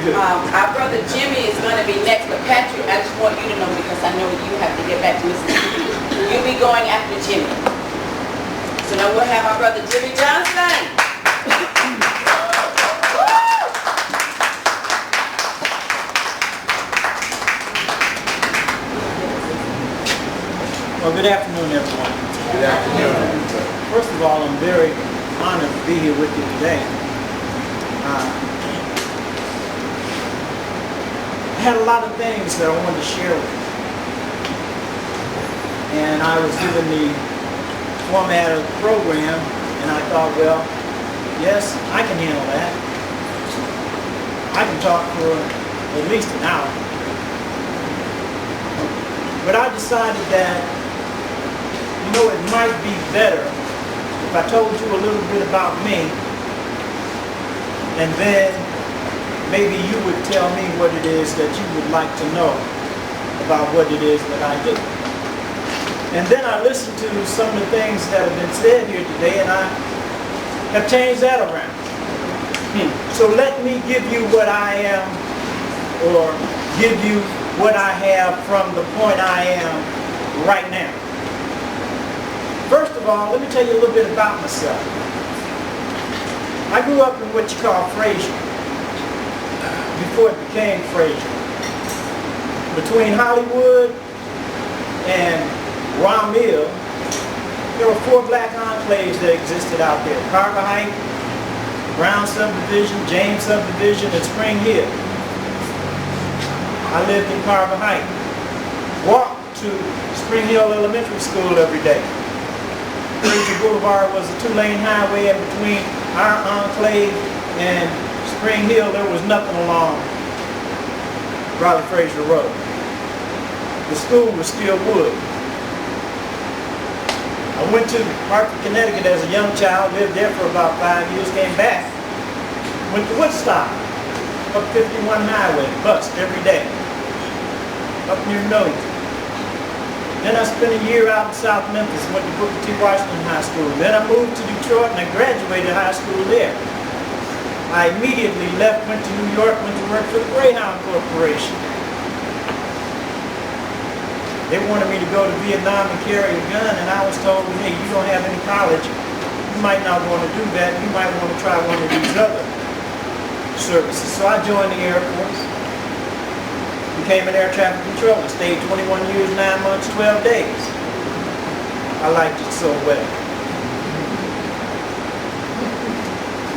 good. Our brother Jimmy is going to be next, but Patrick, I just want you to know, because I know you have to get back to Mississippi. You'll be going after Jimmy. So now we'll have our brother Jimmy Johnson. Well, good afternoon, everyone. Good afternoon. First of all, I'm very honored to be here with you today. I had a lot of things that I wanted to share with you. And I was given the format of the program, and I thought, well, yes, I can handle that. I can talk for at least an hour. But I decided that, you know, it might be better if I told you a little bit about me, and then maybe you would tell me what it is that you would like to know about what it is that I do. And then I listened to some of the things that have been said here today, and I have changed that around. So let me give you what I am, or give you what I have from the point I am right now. First of all, let me tell you a little bit about myself. I grew up in what you call Frazier, before it became Frazier. Between Hollywood and Romville, there were 4 black enclaves that existed out there. Carver Heights, Brown Subdivision, James Subdivision, and Spring Hill. I lived in Carver Heights. Walked to Spring Hill Elementary School every day. Frazier Boulevard was a 2-lane highway, and between our enclave and Spring Hill there was nothing along Raleigh Frazier Road. The school was still wood. I went to Hartford, Connecticut as a young child, lived there for about 5 years, came back. Went to Woodstock, up 51 highway, bus every day, up near Millington. Then I spent a year out in South Memphis, went to Booker T. Washington High School. Then I moved to Detroit and I graduated high school there. I immediately left, went to New York, went to work for the Greyhound Corporation. They wanted me to go to Vietnam and carry a gun, and I was told, hey, you don't have any college. You might not want to do that. You might want to try one of these other services. So I joined the Air Force. Became an air traffic controller, stayed 21 years, 9 months, 12 days. I liked it so well.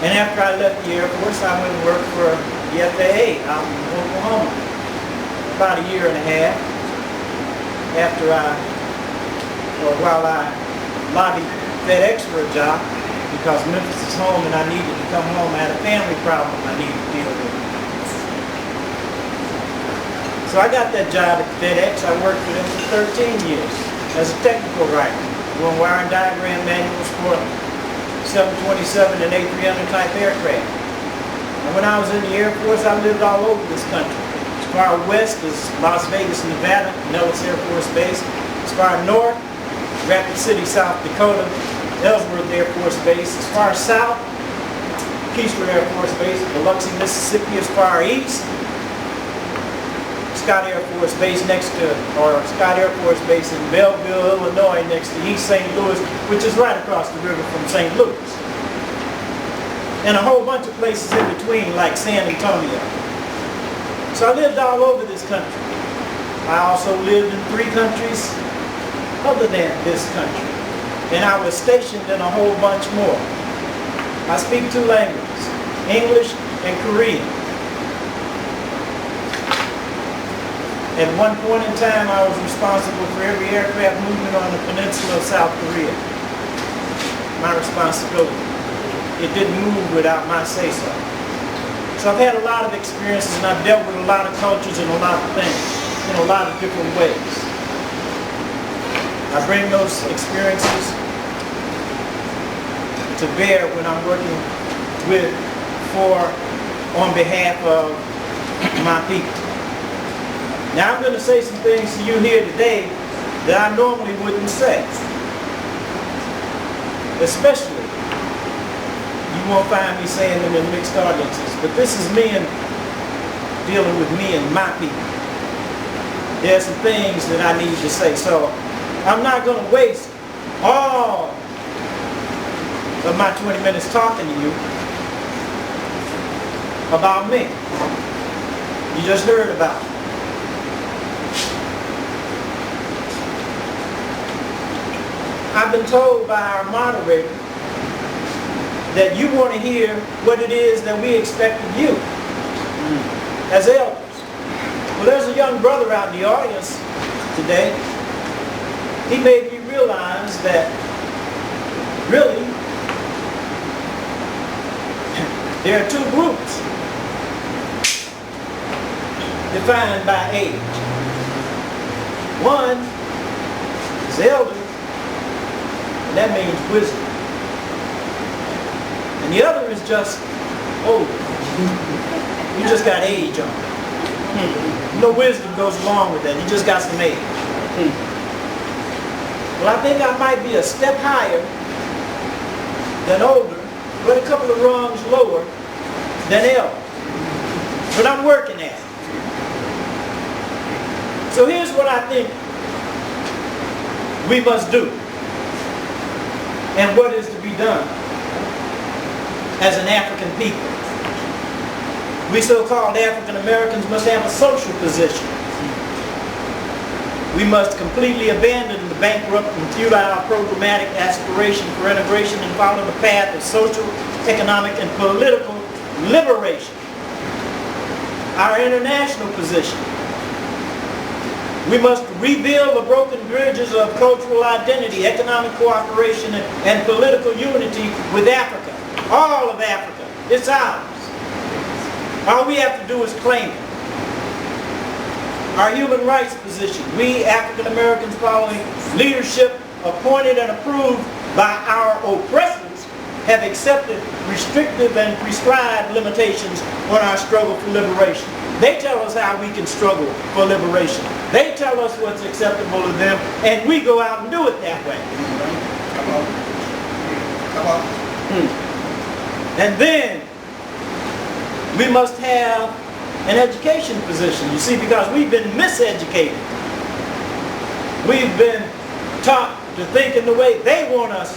And after I left the Air Force, I went and worked for the FAA out in Oklahoma. About a year and a half while I lobbied FedEx for a job, because Memphis is home and I needed to come home. I had a family problem I needed to deal with. So I got that job at FedEx. I worked for them for 13 years as a technical writer, doing wire and diagram manuals for 727 and A300 type aircraft. And when I was in the Air Force, I lived all over this country. As far west as Las Vegas, Nevada, Nellis Air Force Base. As far north, Rapid City, South Dakota, Ellsworth Air Force Base. As far south, Keesler Air Force Base, Biloxi, Mississippi. As far east, Scott Air Force Base Scott Air Force Base in Belleville, Illinois, next to East St. Louis, which is right across the river from St. Louis. And a whole bunch of places in between, like San Antonio. So I lived all over this country. I also lived in 3 countries other than this country. And I was stationed in a whole bunch more. I speak 2 languages, English and Korean. At one point in time, I was responsible for every aircraft movement on the peninsula of South Korea. My responsibility. It didn't move without my say-so. So I've had a lot of experiences, and I've dealt with a lot of cultures and a lot of things in a lot of different ways. I bring those experiences to bear when I'm working on behalf of my people. Now I'm going to say some things to you here today that I normally wouldn't say. Especially, you won't find me saying them in mixed audiences, but this is me in dealing with me and my people. There are some things that I need to say. So I'm not going to waste all of my 20 minutes talking to you about me. You just heard about it. I've been told by our moderator that you want to hear what it is that we expect of you as elders. Well, there's a young brother out in the audience today. He made me realize that really there are two groups defined by age. One is elder, and that means wisdom. And the other is just old. You just got age on it. No wisdom goes along with that. You just got some age. Well, I think I might be a step higher than older, but a couple of rungs lower than elder. But I'm working at it. So here's what I think we must do, and what is to be done as an African people. We so-called African Americans must have a social position. We must completely abandon the bankrupt and futile programmatic aspiration for integration and follow the path of social, economic, and political liberation. Our international position. We must rebuild the broken bridges of cultural identity, economic cooperation, and political unity with Africa. All of Africa. It's ours. All we have to do is claim it. Our human rights position. We African Americans, following leadership appointed and approved by our oppressors, have accepted restrictive and prescribed limitations on our struggle for liberation. They tell us how we can struggle for liberation. They tell us what's acceptable to them, and we go out and do it that way. Come on. And then we must have an education position, you see, because we've been miseducated. We've been taught to think in the way they want us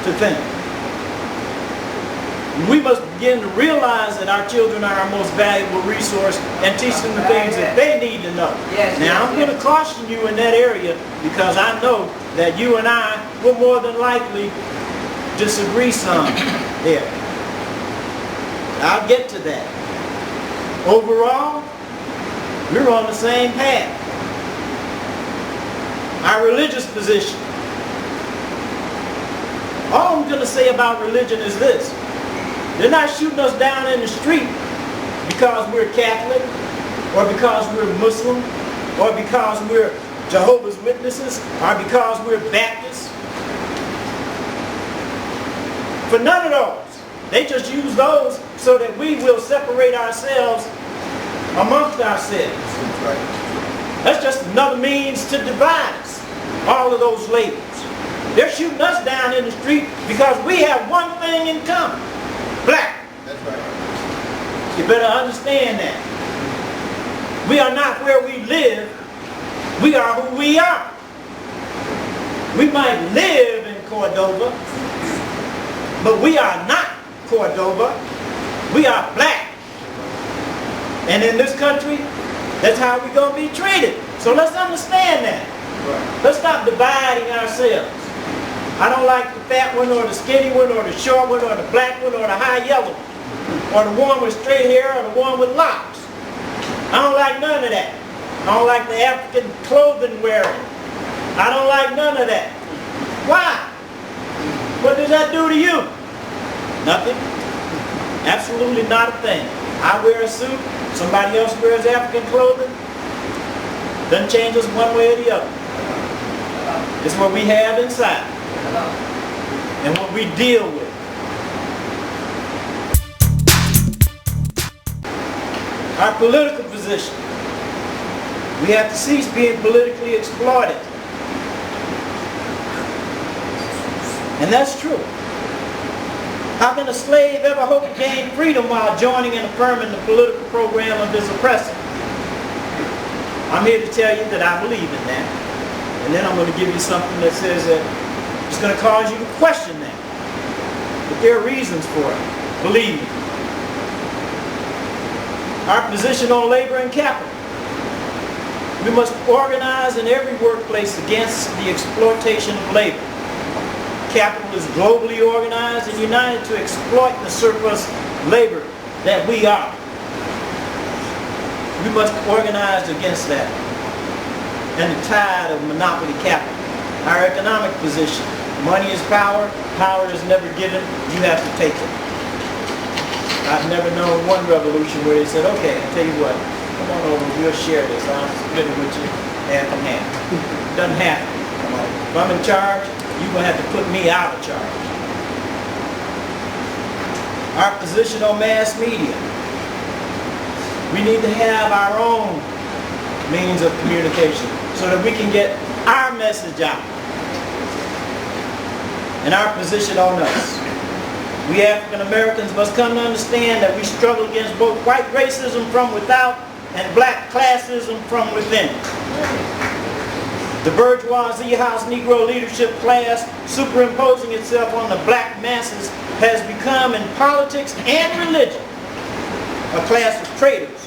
to think. We must begin to realize that our children are our most valuable resource and teach them the things that they need to know. Now, I'm going to caution you in that area because I know that you and I will more than likely disagree some there. I'll get to that. Overall, we're on the same path. Our religious position. All I'm going to say about religion is this. They're not shooting us down in the street because we're Catholic, or because we're Muslim, or because we're Jehovah's Witnesses, or because we're Baptists. For none of those. They just use those so that we will separate ourselves amongst ourselves. That's just another means to divide us. All of those labels. They're shooting us down in the street because we have one thing in common. Black. That's right. You better understand that. We are not where we live. We are who we are. We might live in Cordova, but we are not Cordova. We are black. And in this country, that's how we're going to be treated. So let's understand that. Right. Let's stop dividing ourselves. I don't like the fat one or the skinny one or the short one or the black one or the high yellow one or the one with straight hair or the one with locks. I don't like none of that. I don't like the African clothing wearing. I don't like none of that. Why? What does that do to you? Nothing. Absolutely not a thing. I wear a suit. Somebody else wears African clothing. Doesn't change us one way or the other. It's what we have inside and what we deal with. Our political position. We have to cease being politically exploited. And that's true. How can a slave ever hope to gain freedom while joining and affirming the political program of his oppressor? I'm here to tell you that I believe in that. And then I'm going to give you something that says that it's going to cause you to question that. But there are reasons for it. Believe me. Our position on labor and capital. We must organize in every workplace against the exploitation of labor. Capital is globally organized and united to exploit the surplus labor that we are. We must organize against that. And the tide of monopoly capital. Our economic position. Money is power. Power is never given. You have to take it. I've never known one revolution where they said, okay, I'll tell you what, come on over, we'll share this. I'll split it with you half and half. Doesn't happen. Come on. If I'm in charge, you're going to have to put me out of charge. Our position on mass media. We need to have our own means of communication so that we can get our message out. And our position on us. We African Americans must come to understand that we struggle against both white racism from without and black classism from within. The bourgeoisie house Negro leadership class superimposing itself on the black masses has become in politics and religion a class of traitors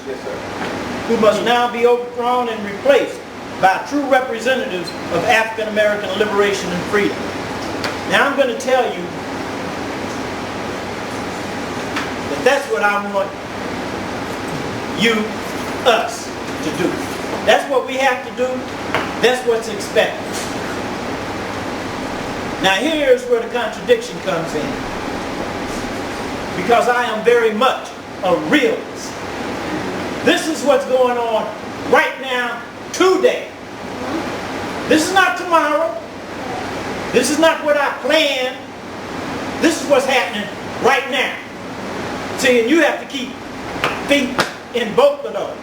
who must now be overthrown and replaced by true representatives of African American liberation and freedom. Now I'm going to tell you that that's what I want you, us, to do. That's what we have to do. That's what's expected. Now here's where the contradiction comes in. Because I am very much a realist. This is what's going on right now, today. This is not tomorrow. This is not what I planned. This is what's happening right now. See, and you have to keep feet in both of those.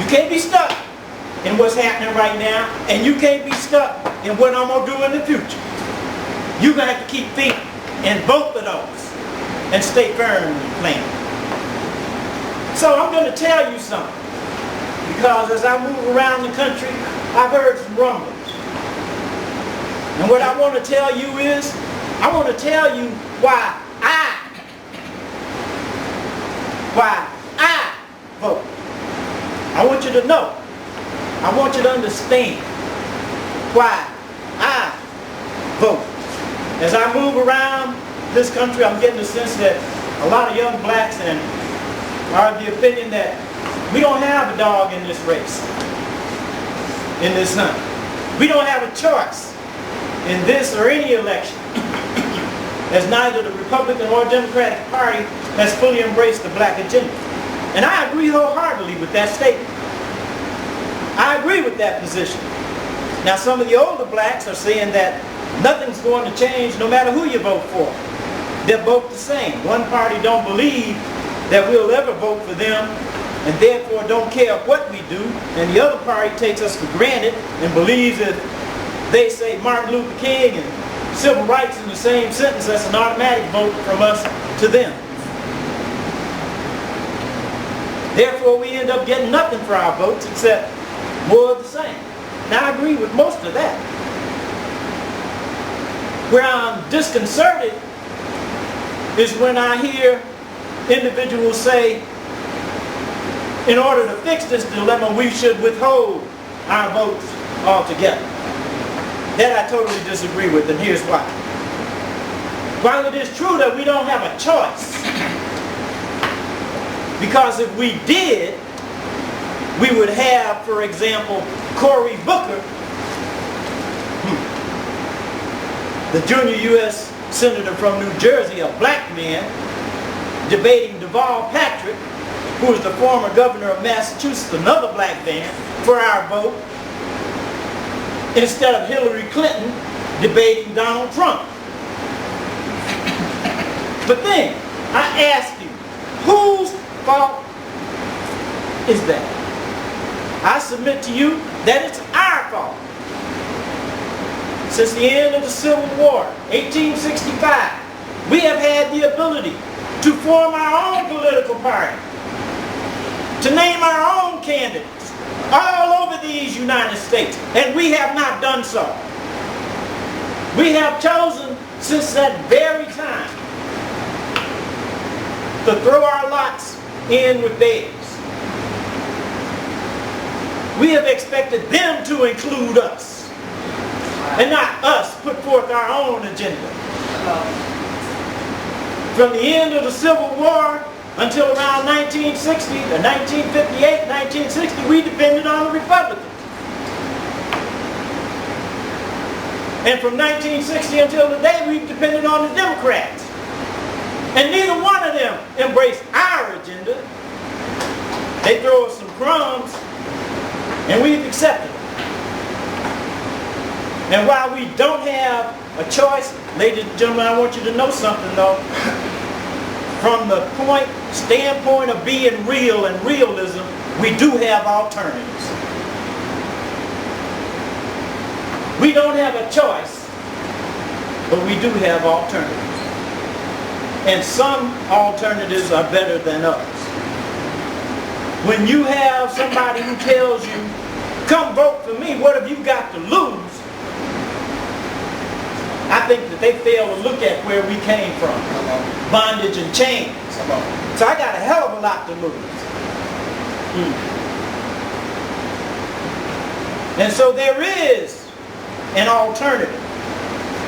You can't be stuck in what's happening right now, and you can't be stuck in what I'm going to do in the future. You're going to have to keep feet in both of those and stay firm in the plan. So I'm going to tell you something, because as I move around the country, I've heard some rumblings. And what I want to tell you is, I want to tell you why I vote. I want you to know. I want you to understand why I vote. As I move around this country, I'm getting the sense that a lot of young blacks are of the opinion that we don't have a dog in this race, in this hunt. We don't have a choice in this or any election, as neither the Republican or Democratic Party has fully embraced the black agenda. And I agree wholeheartedly with that statement. I agree with that position. Now some of the older blacks are saying that nothing's going to change no matter who you vote for. They're both the same. One party don't believe that we'll ever vote for them and therefore don't care what we do, and the other party takes us for granted and believes that they say Martin Luther King and civil rights in the same sentence, that's an automatic vote from us to them. Therefore we end up getting nothing for our votes except more of the same. Now I agree with most of that. Where I'm disconcerted is when I hear individuals say, in order to fix this dilemma, we should withhold our votes altogether. That I totally disagree with, and here's why. While it is true that we don't have a choice, because if we did, we would have, for example, Cory Booker, the junior U.S. Senator from New Jersey, a black man, debating Deval Patrick, who is the former governor of Massachusetts, another black man, for our vote, instead of Hillary Clinton debating Donald Trump. But then, I ask you, whose fault is that? I submit to you that it's our fault. Since the end of the Civil War, 1865, We have had the ability to form our own political party, to name our own candidates all over these United States, and we have not done so. We have chosen since that very time to throw our lots in with theirs. We have expected them to include us, and not us put forth our own agenda. From the end of the Civil War until around 1960, or 1958, 1960, we depended on the Republicans. And from 1960 until today, we've depended on the Democrats. And neither one of them embraced our agenda. They throw us some crumbs, and we've accepted it. And while we don't have a choice, ladies and gentlemen, I want you to know something though. From the standpoint of being real and realism, we do have alternatives. We don't have a choice, but we do have alternatives. And some alternatives are better than others. When you have somebody who tells you, come vote for me, what have you got to lose? I think that they fail to look at where we came from. Bondage and chains. So I got a hell of a lot to lose. And so there is an alternative.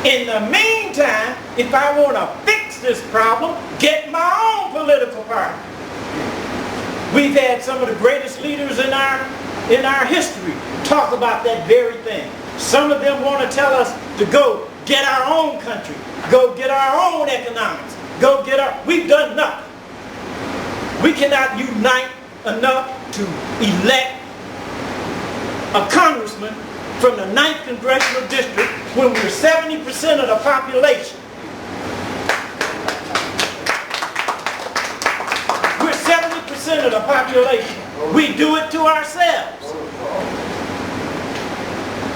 In the meantime, if I want to fix this problem, get my own political party. We've had some of the greatest leaders in our history talk about that very thing. Some of them want to tell us to go get our own country, go get our own economics, go get our... We've done nothing. We cannot unite enough to elect a congressman from the 9th Congressional District when we're 70% of the population. We're 70% of the population. We do it to ourselves.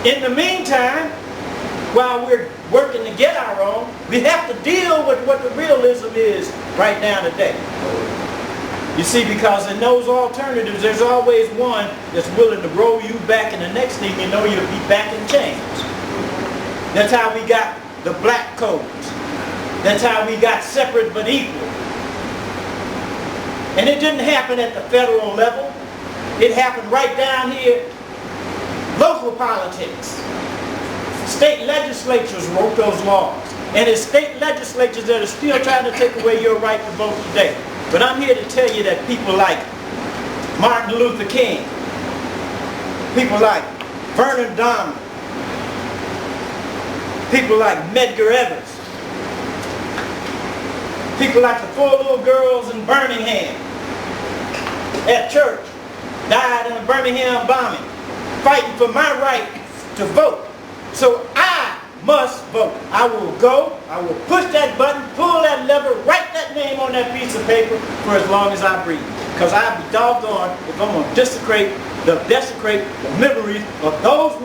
In the meantime, while we're working to get our own, we have to deal with what the realism is right now today. You see, because in those alternatives, there's always one that's willing to roll you back, and the next thing you know, you'll be back in chains. That's how we got the black codes. That's how we got separate but equal. And it didn't happen at the federal level. It happened right down here, local politics. State legislatures wrote those laws. And it's state legislatures that are still trying to take away your right to vote today. But I'm here to tell you that people like Martin Luther King, people like Vernon Dahmer, people like Medgar Evers, people like the 4 little girls in Birmingham at church, died in a Birmingham bombing, fighting for my right to vote. So I must vote. I will go, I will push that button, pull that lever, write that name on that piece of paper for as long as I breathe. Because I'll be doggone if I'm going to desecrate the memories of those